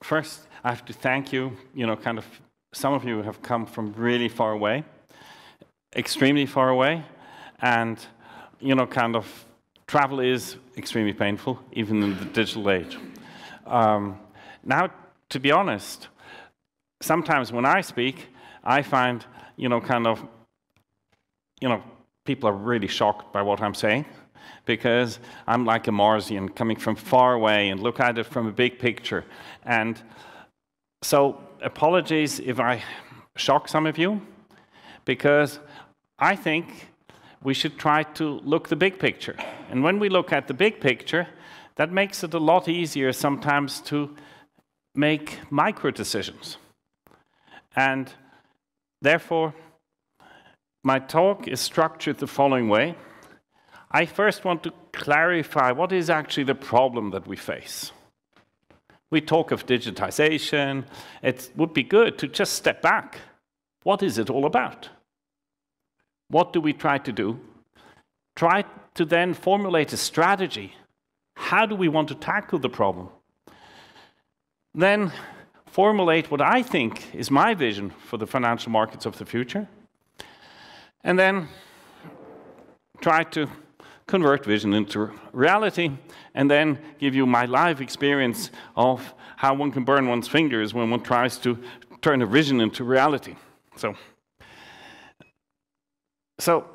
First, I have to thank you. Some of you have come from really far away, extremely far away, and travel is extremely painful, even in the digital age. Now, to be honest, sometimes when I speak, I find, people are really shocked by what I'm saying, because I'm like a Martian coming from far away and look at it from a big picture. And so apologies if I shock some of you, because I think we should try to look the big picture. And when we look at the big picture, that makes it a lot easier sometimes to make micro decisions. And therefore, my talk is structured the following way. I first want to clarify what is actually the problem that we face. We talk of digitization. It would be good to just step back. What is it all about? What do we try to do? Try to then formulate a strategy. How do we want to tackle the problem? Then formulate what I think is my vision for the financial markets of the future. And then try to convert vision into reality, and then give you my live experience of how one can burn one's fingers when one tries to turn a vision into reality. So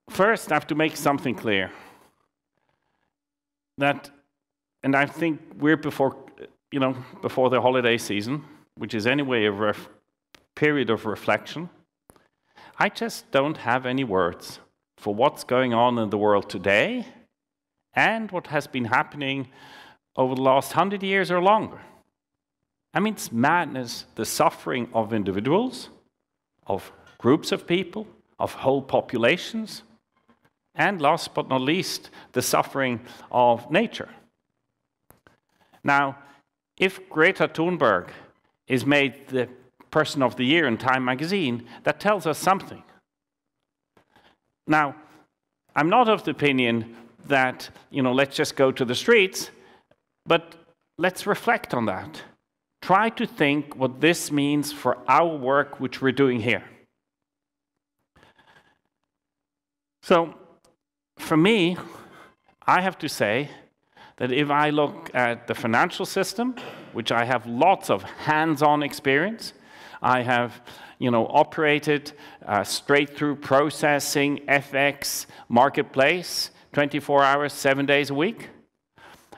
first, I have to make something clear. And I think we're before the holiday season, which is anyway a period of reflection. I just don't have any words for what's going on in the world today and what has been happening over the last 100 years or longer. I mean, it's madness, the suffering of individuals, of groups of people, of whole populations, and last but not least, the suffering of nature. Now, if Greta Thunberg is made the Person of the Year in Time magazine, that tells us something. Now, I'm not of the opinion that, let's just go to the streets, but let's reflect on that. Try to think what this means for our work, which we're doing here. So, for me, I have to say that if I look at the financial system, which I have lots of hands-on experience, I have operated straight-through processing, FX, marketplace, 24 hours, 7 days a week.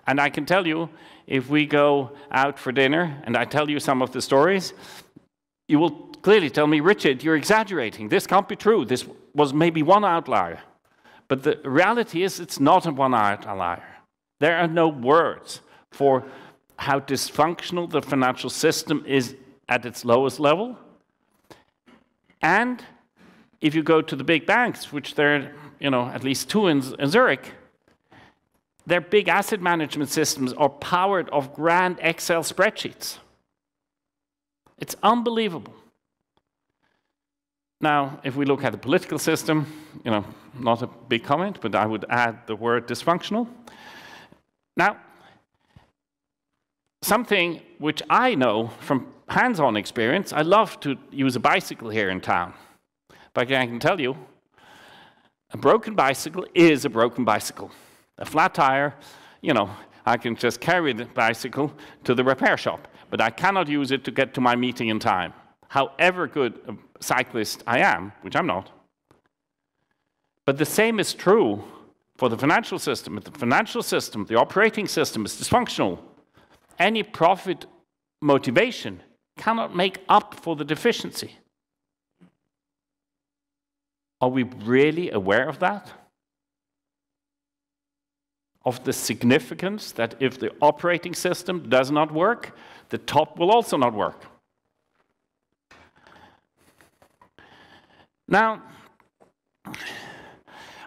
And I can tell you, if we go out for dinner and I tell you some of the stories, you will clearly tell me, Richard, you're exaggerating. This can't be true. This was maybe one outlier. But the reality is it's not a one outlier. There are no words for how dysfunctional the financial system is at its lowest level. And if you go to the big banks, which there are at least two in Zurich, their big asset management systems are powered of grand Excel spreadsheets. It's unbelievable. Now, if we look at the political system, not a big comment, but I would add the word dysfunctional. Now, something which I know from hands-on experience, I love to use a bicycle here in town. But I can tell you, a broken bicycle is a broken bicycle. A flat tire, I can just carry the bicycle to the repair shop, but I cannot use it to get to my meeting in time. However good a cyclist I am, which I'm not. But the same is true for the financial system. If the financial system, the operating system is dysfunctional, any profit motivation cannot make up for the deficiency. Are we really aware of that? Of the significance that if the operating system does not work, the top will also not work. Now,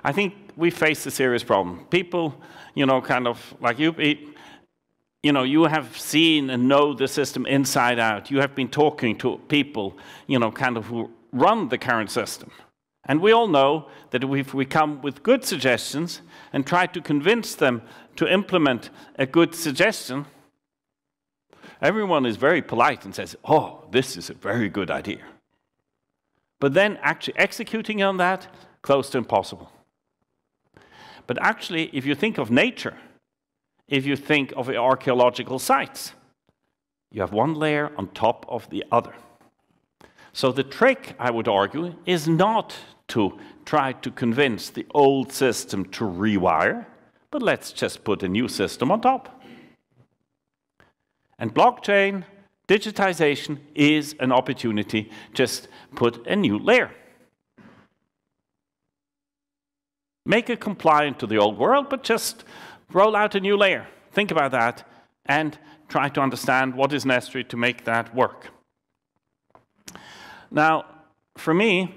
I think we face a serious problem. People, kind of like you, you have seen and know the system inside out. You have been talking to people, kind of who run the current system. And we all know that if we come with good suggestions and try to convince them to implement a good suggestion, Everyone is very polite and says, oh, this is a very good idea. But then actually executing on that, close to impossible. But actually, if you think of nature, if you think of archaeological sites, you have one layer on top of the other. So the trick, I would argue, is not to try to convince the old system to rewire, but let's just put a new system on top. And blockchain, digitization is an opportunity, just put a new layer. Make it compliant to the old world, but just roll out a new layer. Think about that and try to understand what is necessary to make that work. Now, for me,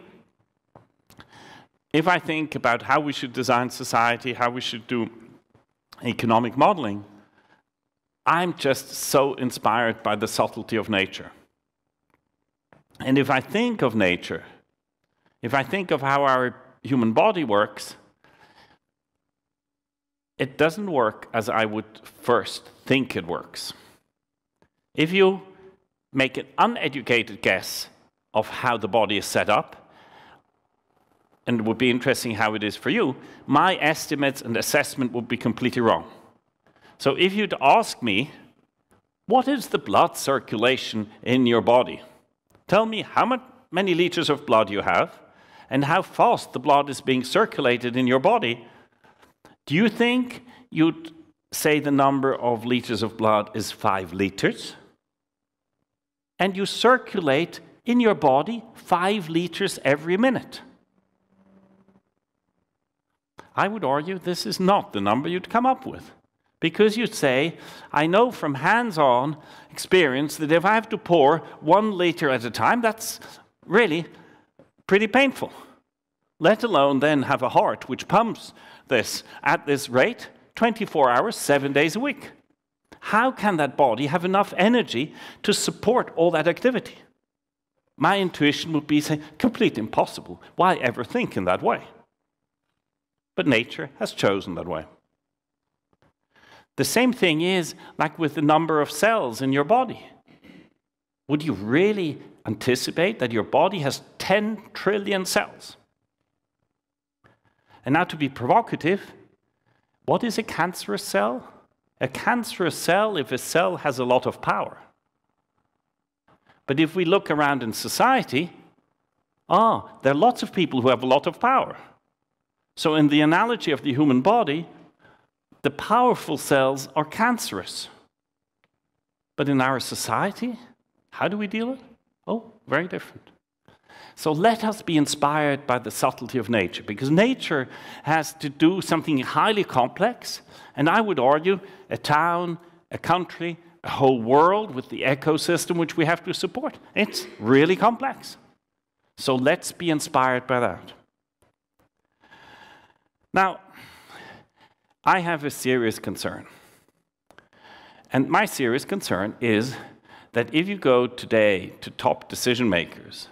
if I think about how we should design society, how we should do economic modeling, I'm just so inspired by the subtlety of nature. And if I think of nature, if I think of how our human body works, it doesn't work as I would first think it works. If you make an uneducated guess of how the body is set up, and it would be interesting how it is for you, my estimates and assessment would be completely wrong. So if you'd ask me, what is the blood circulation in your body? Tell me how many liters of blood you have and how fast the blood is being circulated in your body. Do you think you'd say the number of liters of blood is 5 liters? And you circulate in your body 5 liters every minute. I would argue this is not the number you'd come up with. Because you'd say, I know from hands-on experience that if I have to pour 1 liter at a time, that's really pretty painful. Let alone then have a heart which pumps this at this rate 24 hours, 7 days a week. How can that body have enough energy to support all that activity? My intuition would be saying, completely impossible. Why ever think in that way? But nature has chosen that way. The same thing is like with the number of cells in your body. Would you really anticipate that your body has 10 trillion cells? And now to be provocative, what is a cancerous cell? A cancerous cell, if a cell has a lot of power. But if we look around in society, there are lots of people who have a lot of power. So in the analogy of the human body, the powerful cells are cancerous. But in our society, how do we deal with it? Oh, very different. So let us be inspired by the subtlety of nature, because nature has to do something highly complex, and I would argue a town, a country, a whole world with the ecosystem which we have to support. It's really complex. So let's be inspired by that. Now, I have a serious concern. And my serious concern is that if you go today to top decision makers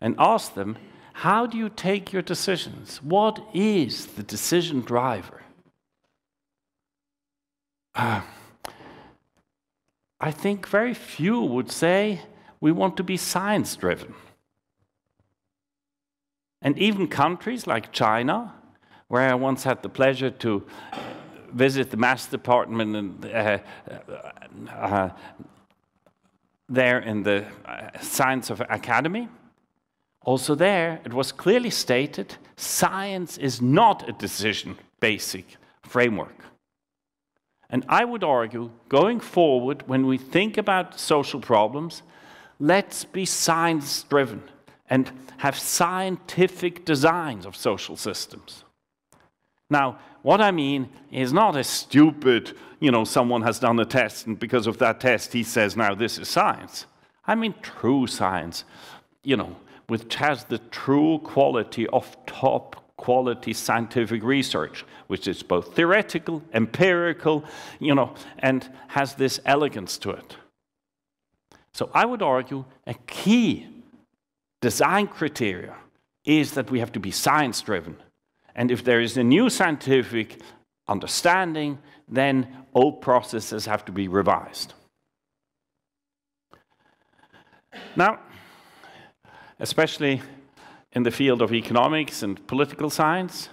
and ask them, how do you take your decisions? What is the decision driver? I think very few would say we want to be science-driven. And even countries like China, where I once had the pleasure to visit the maths department and, there in the Science of Academy. Also there, it was clearly stated, science is not a decision basic framework. And I would argue, going forward, when we think about social problems, let's be science-driven and have scientific designs of social systems. Now, what I mean is not a stupid, someone has done a test, and because of that test, he says, now this is science. I mean true science, which has the true quality of top quality scientific research, which is both theoretical, empirical, and has this elegance to it. So I would argue a key design criteria is that we have to be science-driven. And if there is a new scientific understanding, then old processes have to be revised. Now, especially in the field of economics and political science,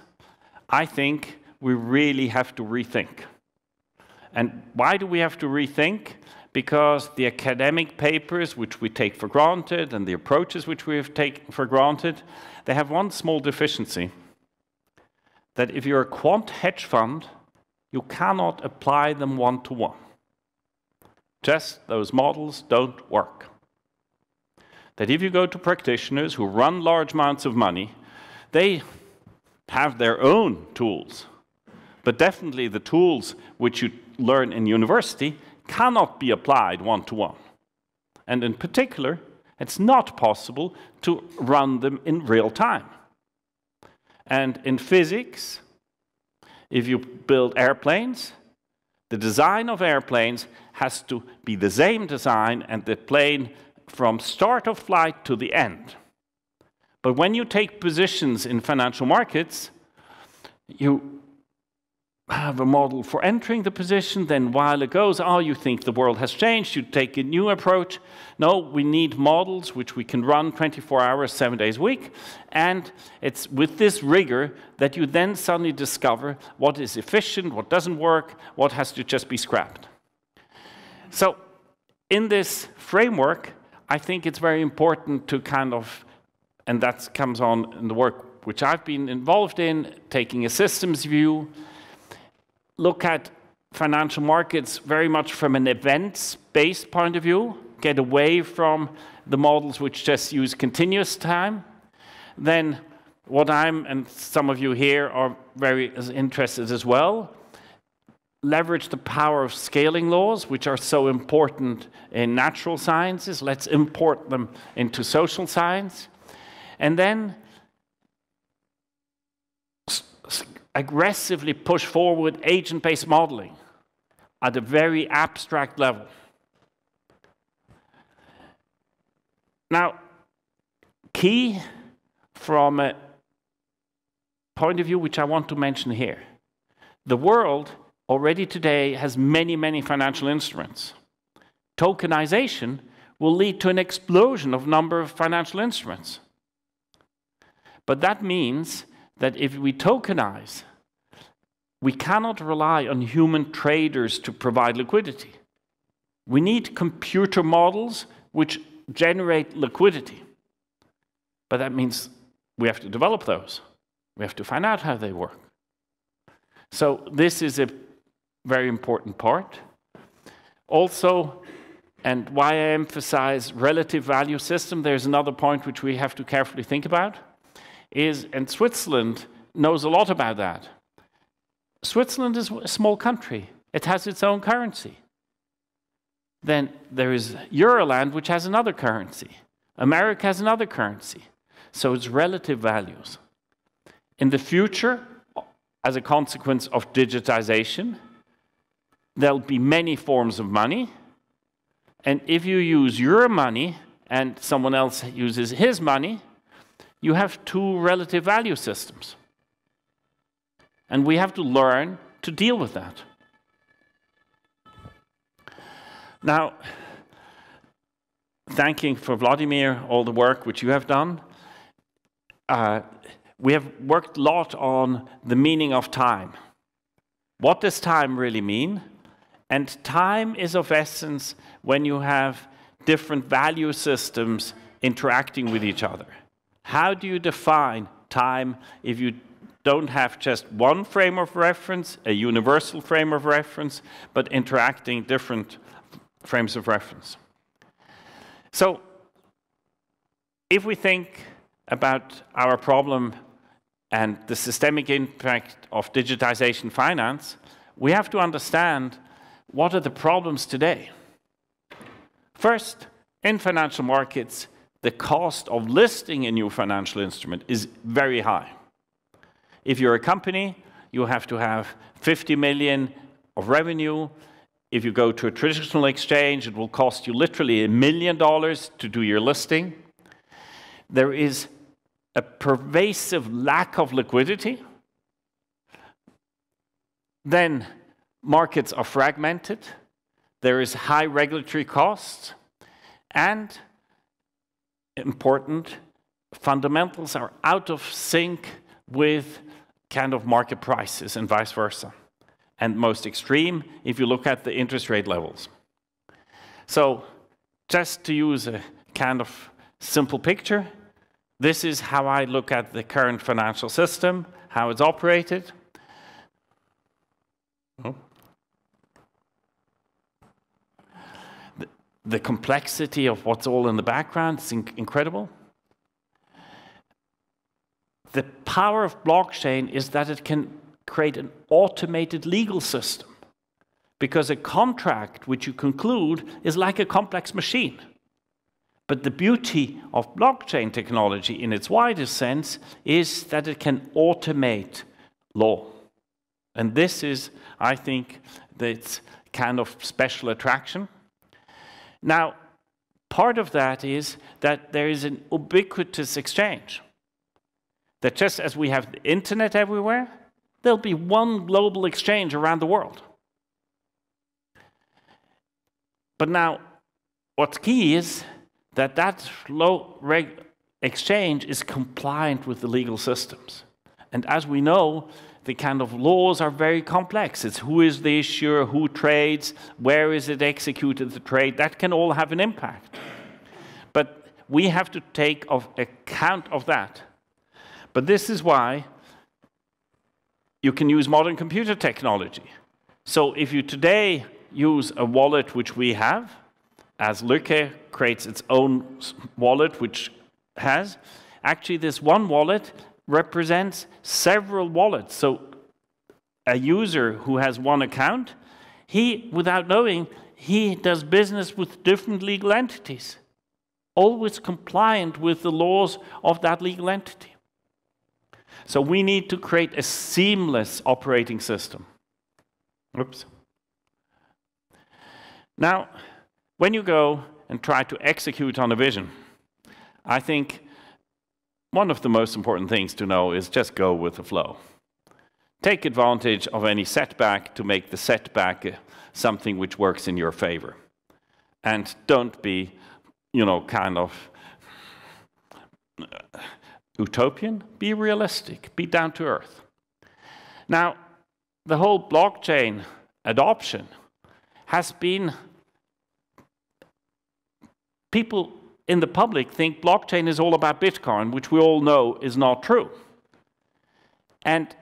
I think we really have to rethink. And why do we have to rethink? Because the academic papers, which we take for granted, and the approaches which we have taken for granted, they have one small deficiency. That if you're a quant hedge fund, you cannot apply them one-to-one. Just those models don't work. That if you go to practitioners who run large amounts of money, they have their own tools. But definitely the tools which you learn in university cannot be applied one-to-one. And in particular, it's not possible to run them in real time. And in physics, if you build airplanes, the design of airplanes has to be the same design and the plane from start of flight to the end. But when you take positions in financial markets, you have a model for entering the position, then while it goes, oh, you think the world has changed, you take a new approach. No, we need models which we can run 24 hours, 7 days a week, and it's with this rigor that you then suddenly discover what is efficient, what doesn't work, what has to just be scrapped. So in this framework, I think it's very important to kind of, and that comes on in the work which I've been involved in, taking a systems view, look at financial markets very much from an events-based point of view, get away from the models which just use continuous time. Then what and some of you here are very interested as well, leverage the power of scaling laws, which are so important in natural sciences. Let's import them into social science. And then aggressively push forward agent-based modeling at a very abstract level. Now, key from a point of view which I want to mention here, the world already today has many, many financial instruments. Tokenization will lead to an explosion of number of financial instruments. But that means that if we tokenize, we cannot rely on human traders to provide liquidity. We need computer models which generate liquidity. But that means we have to develop those. We have to find out how they work. So this is a very important part. Also, and why I emphasize relative value system, there's another point which we have to carefully think about, and Switzerland knows a lot about that. Switzerland is a small country. It has its own currency. Then there is Euroland, which has another currency. America has another currency. So it's relative values. In the future, as a consequence of digitization, there'll be many forms of money. And if you use your money and someone else uses his money, you have two relative value systems. And we have to learn to deal with that. Now, thanking for Vladimir all the work which you have done, we have worked a lot on the meaning of time. What does time really mean? And time is of essence when you have different value systems interacting with each other. How do you define time if you don't have just one frame of reference, a universal frame of reference, but interacting different frames of reference? So, if we think about our problem and the systemic impact of digitization finance, we have to understand what are the problems today. First, in financial markets, the cost of listing a new financial instrument is very high. If you're a company, you have to have 50 million of revenue. If you go to a traditional exchange, it will cost you literally $1 million to do your listing. There is a pervasive lack of liquidity. Then markets are fragmented. There is high regulatory costs. And important fundamentals are out of sync with kind of market prices and vice versa. And most extreme, if you look at the interest rate levels. So just to use a kind of simple picture, this is how I look at the current financial system, how it's operated. The complexity of what's all in the background is incredible. The power of blockchain is that it can create an automated legal system, because a contract which you conclude is like a complex machine. But the beauty of blockchain technology in its widest sense is that it can automate law. And this is, I think, its kind of special attraction. Now, part of that is that there is an ubiquitous exchange. That just as we have the internet everywhere, there'll be one global exchange around the world. But now, what's key is that that exchange is compliant with the legal systems. And as we know, the kind of laws are very complex. It's who is the issuer, who trades, where is it executed, the trade. That can all have an impact. But we have to take account of that. But this is why you can use modern computer technology. So if you today use a wallet which we have, as Lucca creates its own wallet which has, actually this one wallet represents several wallets. So a user who has one account, he, without knowing, he does business with different legal entities, always compliant with the laws of that legal entity. So we need to create a seamless operating system. Oops. Now, when you go and try to execute on a vision, I think one of the most important things to know is just go with the flow. Take advantage of any setback to make the setback something which works in your favor. And don't be, kind of utopian. Be realistic. Be down to earth. Now, the whole blockchain adoption has been, people in the public think blockchain is all about Bitcoin, which we all know is not true. And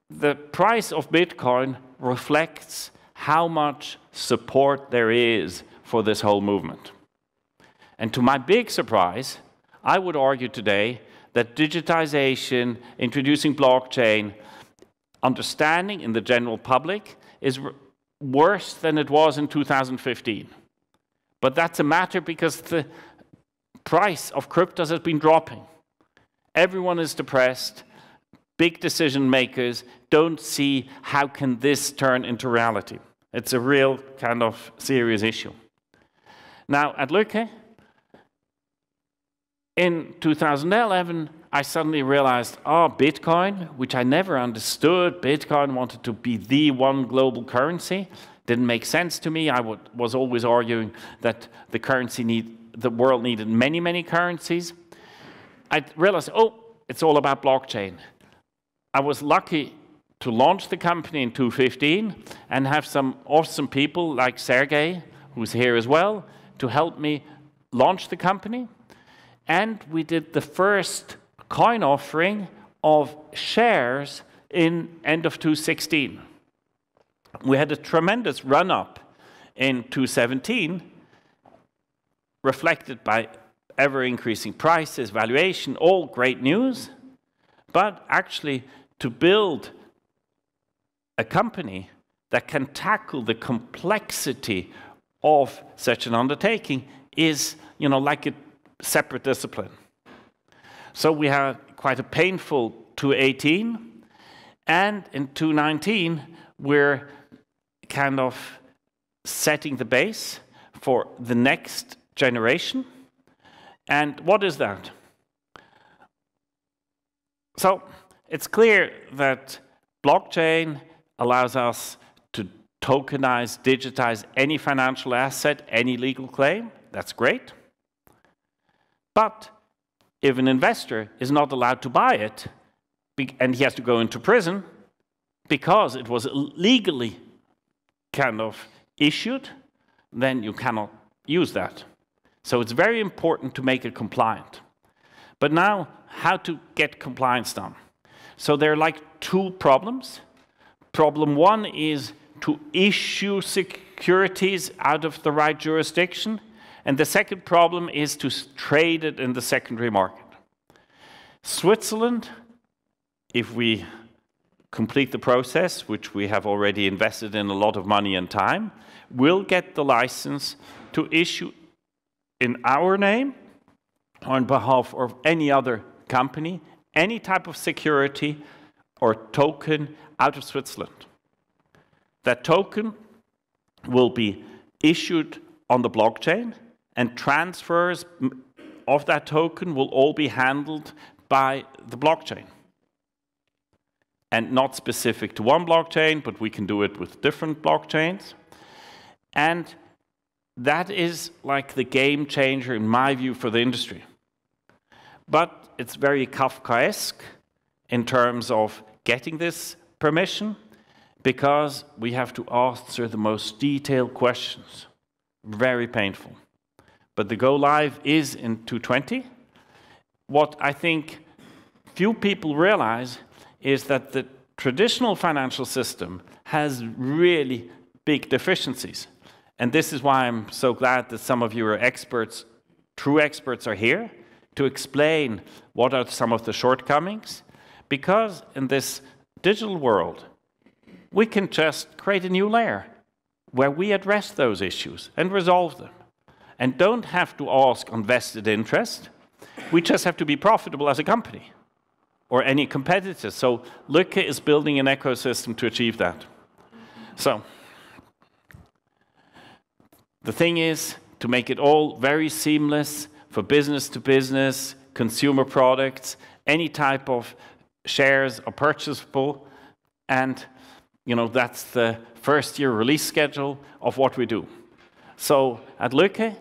the price of Bitcoin reflects how much support there is for this whole movement. And to my big surprise, I would argue today that digitization, introducing blockchain, understanding in the general public is worse than it was in 2015. But that's a matter because the price of cryptos has been dropping. Everyone is depressed. Big decision makers don't see how can this turn into reality. It's a real kind of serious issue. Now, at Lucca, in 2011, I suddenly realized, Bitcoin, which I never understood, Bitcoin wanted to be the one global currency, didn't make sense to me. I was always arguing that the world needed many, many currencies. I realized, it's all about blockchain. I was lucky to launch the company in 2015 and have some awesome people like Sergey, who's here as well, to help me launch the company. And we did the first coin offering of shares in end of 2016. We had a tremendous run-up in 2017, reflected by ever-increasing prices, valuation, all great news. But actually, to build a company that can tackle the complexity of such an undertaking is, like a separate discipline. So we had quite a painful 2018, and in 2019, we're kind of setting the base for the next generation. And what is that? So it's clear that blockchain allows us to tokenize, digitize any financial asset, any legal claim. That's great. But if an investor is not allowed to buy it, and he has to go into prison because it was legally kind of issued, then you cannot use that. So it's very important to make it compliant. But now, how to get compliance done? So there are like two problems. Problem one is to issue securities out of the right jurisdiction. And the second problem is to trade it in the secondary market. Switzerland, if we complete the process, which we have already invested in a lot of money and time, will get the license to issue in our name, on behalf of any other company, any type of security or token out of Switzerland. That token will be issued on the blockchain, and transfers of that token will all be handled by the blockchain. And not specific to one blockchain, but we can do it with different blockchains. And that is like the game changer, in my view, for the industry. But it's very Kafkaesque in terms of getting this permission, because we have to answer the most detailed questions. Very painful. But the go live is in 2020. What I think few people realize is that the traditional financial system has really big deficiencies. And this is why I'm so glad that some of you are experts, true experts, are here to explain what are some of the shortcomings. Because in this digital world, we can just create a new layer where we address those issues and resolve them. And don't have to ask on vested interest. We just have to be profitable as a company or any competitor. So Lucca is building an ecosystem to achieve that. So the thing is to make it all very seamless for business to business, consumer products, any type of shares are purchasable, and that's the first year release schedule of what we do. So at Lucca,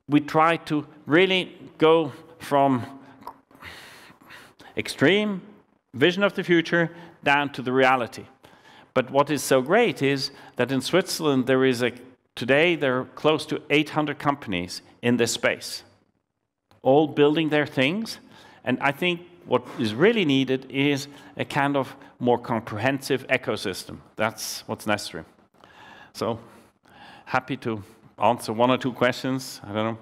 we try to really go from extreme vision of the future down to the reality. But what is so great is that in Switzerland today there are close to 800 companies in this space, all building their things. And I think what is really needed is a kind of more comprehensive ecosystem. That's what's necessary. So happy to answer one or two questions. I don't know.